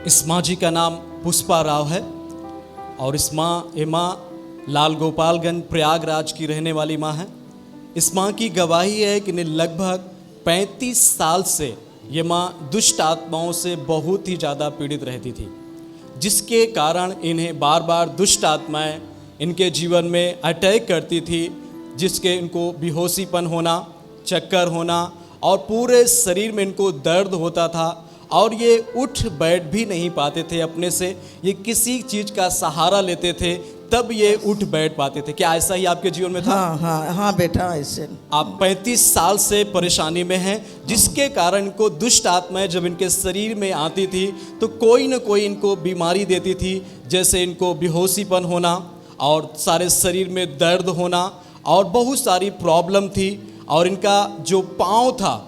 इस माँ जी का नाम पुष्पा राव है और ये माँ लाल गोपालगंज प्रयागराज की रहने वाली माँ है। इस माँ की गवाही है कि लगभग 35 साल से ये माँ दुष्ट आत्माओं से बहुत ही ज़्यादा पीड़ित रहती थी, जिसके कारण इन्हें बार बार दुष्ट आत्माएं इनके जीवन में अटैक करती थी, जिसके इनको बेहोशीपन होना, चक्कर होना और पूरे शरीर में इनको दर्द होता था और ये उठ बैठ भी नहीं पाते थे अपने से। ये किसी चीज़ का सहारा लेते थे तब ये उठ बैठ पाते थे। क्या ऐसा ही आपके जीवन में था? हाँ बेटा, ऐसे आप 35 साल से परेशानी में हैं, जिसके कारण इनको दुष्ट आत्माएं जब इनके शरीर में आती थी तो कोई न कोई इनको बीमारी देती थी, जैसे इनको बेहोशीपन होना और सारे शरीर में दर्द होना और बहुत सारी प्रॉब्लम थी। और इनका जो पाँव था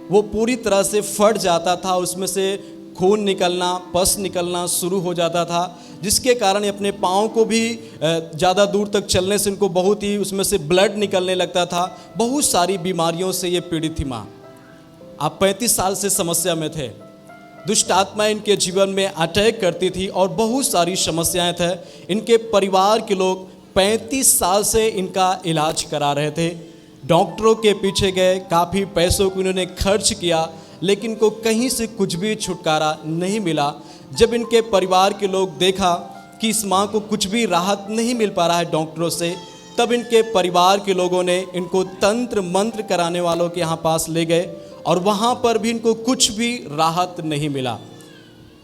वो पूरी तरह से फट जाता था, उसमें से खून निकलना, पस निकलना शुरू हो जाता था, जिसके कारण अपने पाँव को भी ज़्यादा दूर तक चलने से इनको बहुत ही उसमें से ब्लड निकलने लगता था। बहुत सारी बीमारियों से ये पीड़ित थी माँ। आप 35 साल से समस्या में थे, दुष्ट आत्माएं इनके जीवन में अटैक करती थी और बहुत सारी समस्याएं थे। इनके परिवार के लोग 35 साल से इनका इलाज करा रहे थे, डॉक्टरों के पीछे गए, काफ़ी पैसों को इन्होंने खर्च किया, लेकिन को कहीं से कुछ भी छुटकारा नहीं मिला। जब इनके परिवार के लोग देखा कि इस माँ को कुछ भी राहत नहीं मिल पा रहा है डॉक्टरों से, तब इनके परिवार के लोगों ने इनको तंत्र मंत्र कराने वालों के यहाँ पास ले गए और वहाँ पर भी इनको कुछ भी राहत नहीं मिला।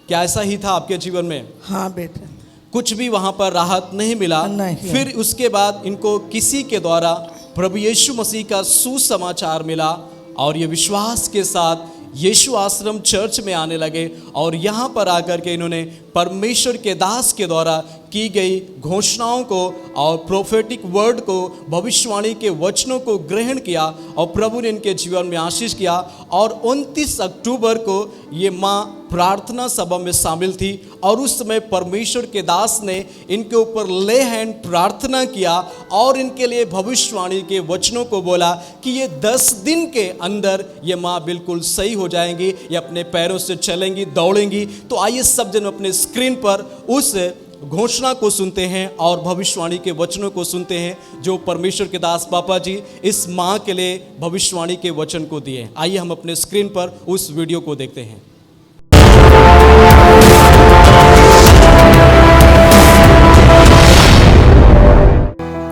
क्या ऐसा ही था आपके जीवन में? हाँ बेटा, कुछ भी वहाँ पर राहत नहीं मिला। नहीं। फिर उसके बाद इनको किसी के द्वारा प्रभु यीशु मसीह का सुसमाचार मिला और ये विश्वास के साथ यीशु आश्रम चर्च में आने लगे और यहाँ पर आकर के इन्होंने परमेश्वर के दास के द्वारा की गई घोषणाओं को और प्रोफेटिक वर्ड को, भविष्यवाणी के वचनों को ग्रहण किया और प्रभु ने इनके जीवन में आशीष किया। और 29 अक्टूबर को ये माँ प्रार्थना सभा में शामिल थी और उस समय परमेश्वर के दास ने इनके ऊपर ले हैंड प्रार्थना किया और इनके लिए भविष्यवाणी के वचनों को बोला कि ये 10 दिन के अंदर ये माँ बिल्कुल सही हो जाएंगी, ये अपने पैरों से चलेंगी, दौड़ेंगी। तो आइए सब जन अपने स्क्रीन पर उस घोषणा को सुनते हैं और भविष्यवाणी के वचनों को सुनते हैं जो परमेश्वर के दास पापा जी इस माँ के लिए भविष्यवाणी के वचन को दिए। आइए हम अपने स्क्रीन पर उस वीडियो को देखते हैं।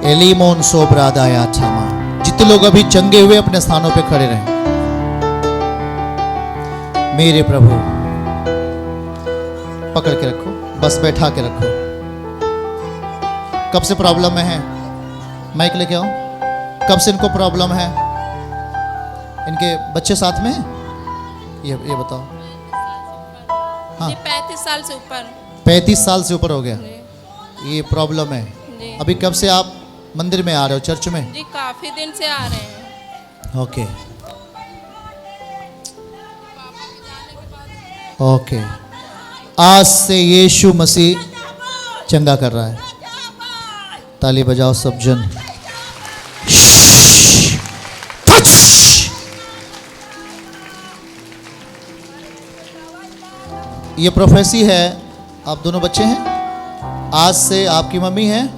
एलीमोन सोब्रादाया छमा। जितने लोग अभी चंगे हुए अपने स्थानों पे खड़े रहें। मेरे प्रभु, पकड़ के रखो, बस बैठा के रखो। कब से प्रॉब्लम में है? माइक लेके आओ। कब से इनको प्रॉब्लम है? इनके बच्चे साथ में हैं? ये बताओ। हाँ, 35 साल से ऊपर। 35 साल से ऊपर हो गया ये प्रॉब्लम है। अभी कब से आप मंदिर में आ रहे हो, चर्च में? जी काफी दिन से आ रहे हैं। ओके। आज से यीशु मसीह चंगा कर रहा है। ताली बजाओ सब जन। ये प्रोफेसी है। आप दोनों बच्चे हैं, आज से आपकी मम्मी है,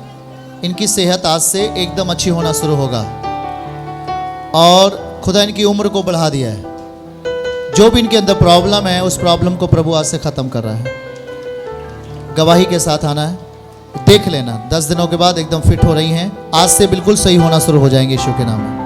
इनकी सेहत आज से एकदम अच्छी होना शुरू होगा और खुदा इनकी उम्र को बढ़ा दिया है। जो भी इनके अंदर प्रॉब्लम है उस प्रॉब्लम को प्रभु आज से ख़त्म कर रहा है। गवाही के साथ आना है, देख लेना 10 दिनों के बाद एकदम फिट हो रही हैं, आज से बिल्कुल सही होना शुरू हो जाएंगे यीशु के नाम में।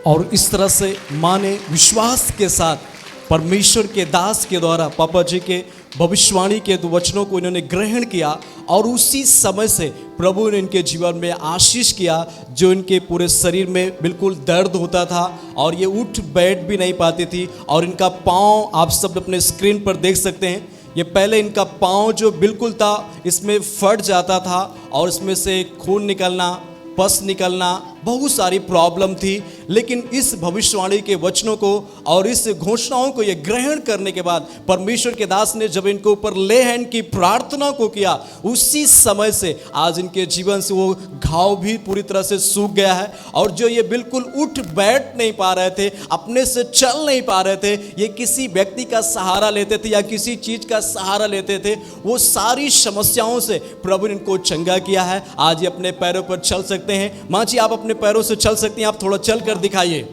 और इस तरह से माँ ने विश्वास के साथ परमेश्वर के दास के द्वारा पापा जी के भविष्यवाणी के वचनों को इन्होंने ग्रहण किया और उसी समय से प्रभु ने इनके जीवन में आशीष किया। जो इनके पूरे शरीर में बिल्कुल दर्द होता था और ये उठ बैठ भी नहीं पाती थी और इनका पाँव आप सब अपने स्क्रीन पर देख सकते हैं। ये पहले इनका पाँव जो बिल्कुल था इसमें फट जाता था और इसमें से खून निकलना, पस निकलना बहुत सारी प्रॉब्लम थी, लेकिन इस भविष्यवाणी के वचनों को और इस घोषणाओं को ये ग्रहण करने के बाद परमेश्वर के दास ने जब इनके ऊपर ले हैंड की प्रार्थना को किया, उसी समय से आज इनके जीवन से वो घाव भी पूरी तरह से सूख गया है। और जो ये बिल्कुल उठ बैठ नहीं पा रहे थे, अपने से चल नहीं पा रहे थे, ये किसी व्यक्ति का सहारा लेते थे या किसी चीज का सहारा लेते थे, वो सारी समस्याओं से प्रभु ने इनको चंगा किया है। आज ये अपने पैरों पर चल सकते हैं। माँ जी, आप अपने पैरों से चल सकती हैं, आप थोड़ा चल कर दिखाइए।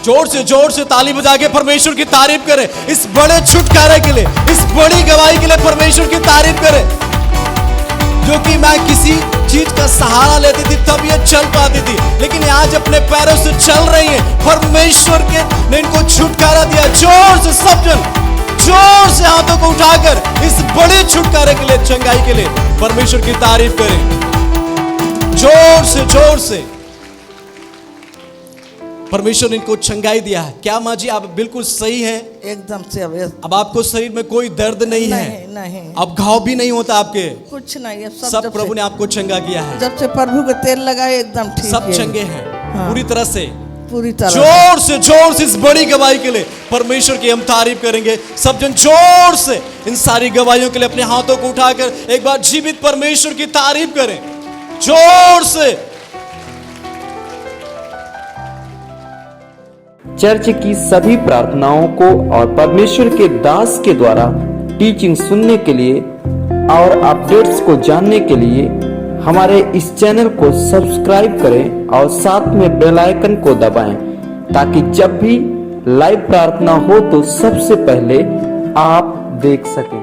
जोर से ताली बजा के परमेश्वर की तारीफ करें इस बड़े छुटकारे के लिए, इस बड़ी गवाही के लिए परमेश्वर की तारीफ करें। जो कि मैं किसी चीज का सहारा लेती थी तब ये चल पाती थी, लेकिन आज अपने पैरों से चल रही है। परमेश्वर के ने इनको छुटकारा दिया। जोर से सब जन जोर से हाथों को उठाकर इस बड़े छुटकारे के लिए, चंगाई के लिए परमेश्वर की तारीफ करें। जोर से परमेश्वर ने इनको चंगाई दिया है। क्या माँ जी आप बिल्कुल सही हैं? एकदम से अब आपको शरीर में कोई दर्द नहीं है, नहीं अब घाव भी नहीं होता आपके, कुछ नहीं है। सब प्रभु ने आपको चंगा किया है। जब से प्रभु के तेल लगाए एकदम ठीक सब है। चंगे हैं हाँ। पूरी तरह से। पूरी तरह जोर से इस बड़ी गवाही के लिए परमेश्वर की हम तारीफ करेंगे। सब जन जोर से इन सारी गवाहियों के लिए अपने हाथों को उठाकर एक बार जीवित परमेश्वर की तारीफ करें जोर से। चर्च की सभी प्रार्थनाओं को और परमेश्वर के दास के द्वारा टीचिंग सुनने के लिए और अपडेट्स को जानने के लिए हमारे इस चैनल को सब्सक्राइब करें और साथ में बेल आइकन को दबाएं, ताकि जब भी लाइव प्रार्थना हो तो सबसे पहले आप देख सकें।